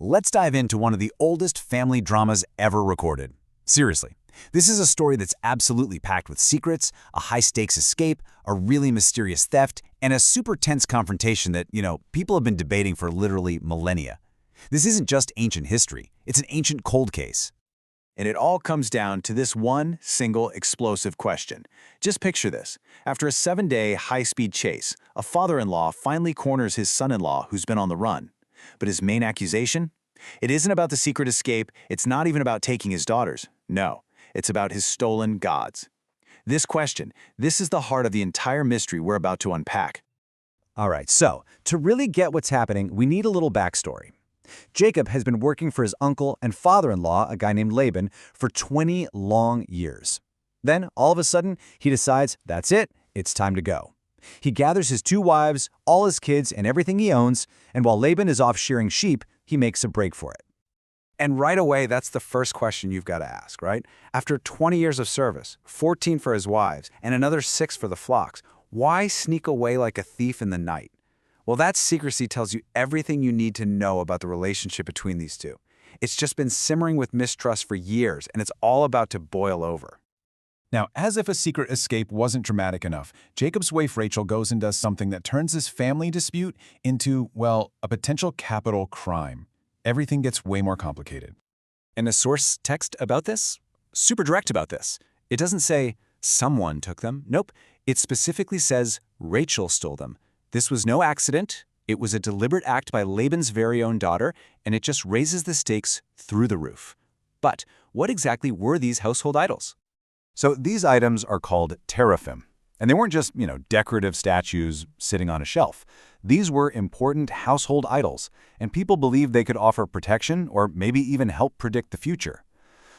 let's dive into one of the oldest family dramas ever recorded. Seriously, this is a story that's absolutely packed with secrets, a high-stakes escape, a really mysterious theft, and a super tense confrontation that, people have been debating for literally millennia. This isn't just ancient history, it's an ancient cold case. And it all comes down to this one single explosive question. Just picture this. After a 7-day high-speed chase, a father-in-law finally corners his son-in-law who's been on the run. But his main accusation? It isn't about the secret escape, it's not even about taking his daughters. No, it's about his stolen gods. This question, this is the heart of the entire mystery we're about to unpack. All right, so to really get what's happening, we need a little backstory. Jacob has been working for his uncle and father-in-law, a guy named Laban, for 20 long years. Then, all of a sudden, he decides, that's it, it's time to go. He gathers his 2 wives, all his kids, and everything he owns, and while Laban is off shearing sheep, he makes a break for it. And right away, that's the first question you've got to ask, right? After 20 years of service, 14 for his wives, and another 6 for the flocks, why sneak away like a thief in the night? Well, that secrecy tells you everything you need to know about the relationship between these two. It's just been simmering with mistrust for years, and it's all about to boil over. Now, as if a secret escape wasn't dramatic enough, Jacob's wife Rachel goes and does something that turns this family dispute into, well, a potential capital crime. Everything gets way more complicated. And the source text about this? Super direct about this. It doesn't say, someone took them. Nope. It specifically says, Rachel stole them. This was no accident. It was a deliberate act by Laban's very own daughter, and it just raises the stakes through the roof. But what exactly were these household idols? So these items are called teraphim. And they weren't just, decorative statues sitting on a shelf. These were important household idols, and people believed they could offer protection or maybe even help predict the future.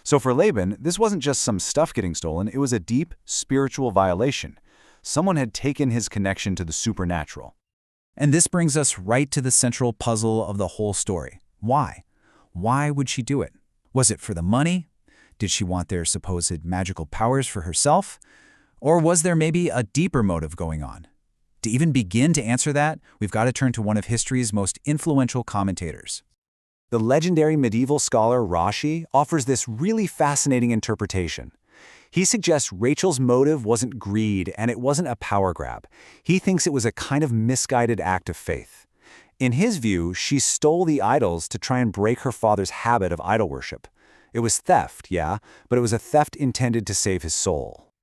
So for Laban, this wasn't just some stuff getting stolen, it was a deep spiritual violation. Someone had taken his connection to the supernatural. And this brings us right to the central puzzle of the whole story. Why? Why would she do it? Was it for the money? Did she want their supposed magical powers for herself? Or was there maybe a deeper motive going on? To even begin to answer that, we've got to turn to one of history's most influential commentators. The legendary medieval scholar Rashi offers this really fascinating interpretation. He suggests Rachel's motive wasn't greed and it wasn't a power grab. He thinks it was a kind of misguided act of faith. In his view, she stole the idols to try and break her father's habit of idol worship. It was theft, yeah, but it was a theft intended to save his soul.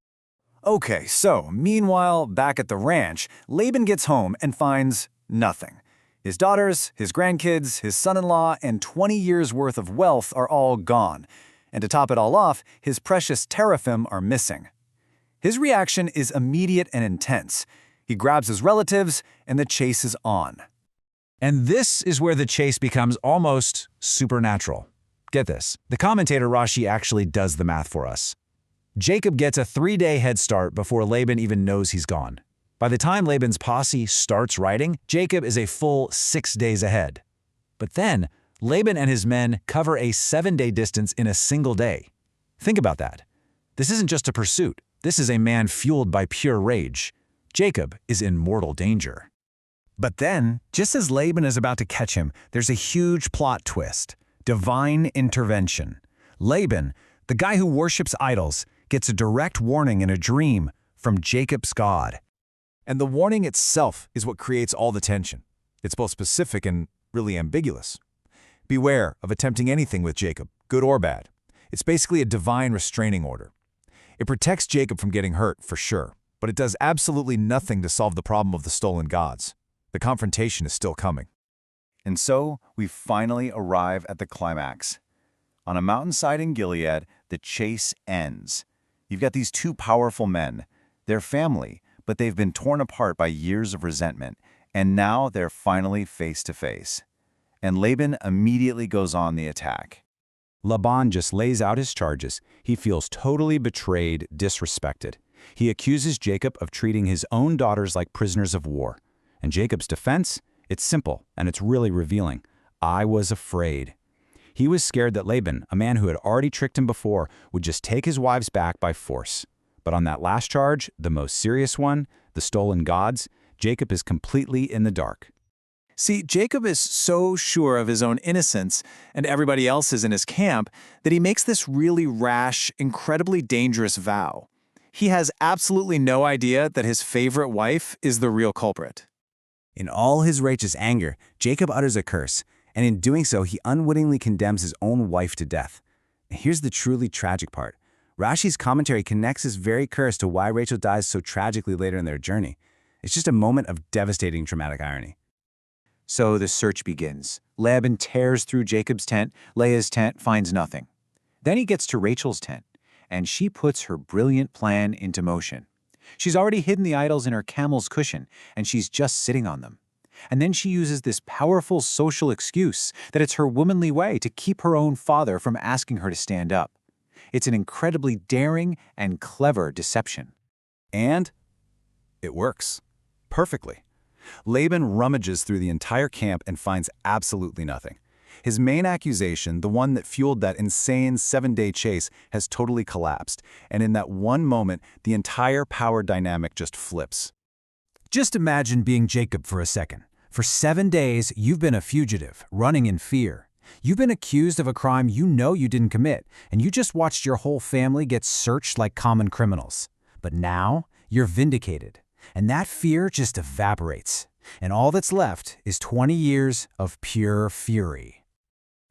Okay, so meanwhile, back at the ranch, Laban gets home and finds nothing. His daughters, his grandkids, his son-in-law, and 20 years' worth of wealth are all gone. And to top it all off, his precious teraphim are missing. His reaction is immediate and intense. He grabs his relatives, and the chase is on. And this is where the chase becomes almost supernatural. Get this, the commentator Rashi actually does the math for us. Jacob gets a 3-day head start before Laban even knows he's gone. By the time Laban's posse starts riding, Jacob is a full 6 days ahead. But then, Laban and his men cover a 7-day distance in a single day. Think about that. This isn't just a pursuit. This is a man fueled by pure rage. Jacob is in mortal danger. But then, just as Laban is about to catch him, there's a huge plot twist. Divine intervention. Laban, the guy who worships idols, gets a direct warning in a dream from Jacob's God. And the warning itself is what creates all the tension. It's both specific and really ambiguous. Beware of attempting anything with Jacob, good or bad. It's basically a divine restraining order. It protects Jacob from getting hurt, for sure, but it does absolutely nothing to solve the problem of the stolen gods. The confrontation is still coming. And so, we finally arrive at the climax. On a mountainside in Gilead, the chase ends. You've got these 2 powerful men. They're family, but they've been torn apart by years of resentment, and now they're finally face to face. And Laban immediately goes on the attack. Laban just lays out his charges. He feels totally betrayed, disrespected. He accuses Jacob of treating his own daughters like prisoners of war. And Jacob's defense? It's simple, and it's really revealing. I was afraid. He was scared that Laban, a man who had already tricked him before, would just take his wives back by force. But on that last charge, the most serious one, the stolen gods, Jacob is completely in the dark. See, Jacob is so sure of his own innocence and everybody else is in his camp that he makes this really rash, incredibly dangerous vow. He has absolutely no idea that his favorite wife is the real culprit. In all his righteous anger, Jacob utters a curse, and in doing so, he unwittingly condemns his own wife to death. And here's the truly tragic part. Rashi's commentary connects this very curse to why Rachel dies so tragically later in their journey. It's just a moment of devastating dramatic irony. So the search begins. Laban tears through Jacob's tent, Leah's tent, finds nothing. Then he gets to Rachel's tent, and she puts her brilliant plan into motion. She's already hidden the idols in her camel's cushion, and she's just sitting on them. And then she uses this powerful social excuse that it's her womanly way to keep her own father from asking her to stand up. It's an incredibly daring and clever deception. And it works. Perfectly. Laban rummages through the entire camp and finds absolutely nothing. His main accusation, the one that fueled that insane 7-day chase, has totally collapsed, and in that one moment, the entire power dynamic just flips. Just imagine being Jacob for a second. For 7 days, you've been a fugitive, running in fear. You've been accused of a crime you know you didn't commit, and you just watched your whole family get searched like common criminals. But now, you're vindicated, and that fear just evaporates. And all that's left is 20 years of pure fury.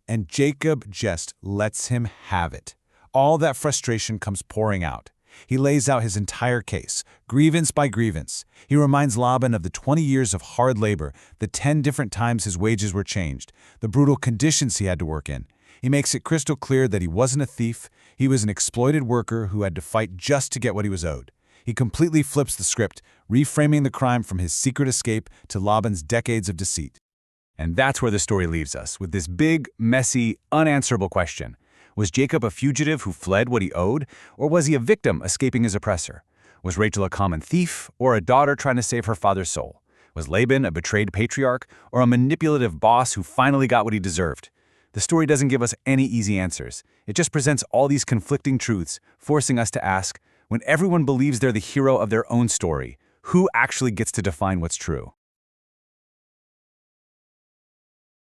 And Jacob just lets him have it. All that frustration comes pouring out. He lays out his entire case, grievance by grievance. He reminds Laban of the 20 years of hard labor, the 10 different times his wages were changed, the brutal conditions he had to work in. He makes it crystal clear that he wasn't a thief, he was an exploited worker who had to fight just to get what he was owed. He completely flips the script, reframing the crime from his secret escape to Laban's decades of deceit. And that's where the story leaves us, with this big, messy, unanswerable question. Was Jacob a fugitive who fled what he owed, or was he a victim escaping his oppressor? Was Rachel a common thief, or a daughter trying to save her father's soul? Was Laban a betrayed patriarch, or a manipulative boss who finally got what he deserved? The story doesn't give us any easy answers. It just presents all these conflicting truths, forcing us to ask, when everyone believes they're the hero of their own story, who actually gets to define what's true?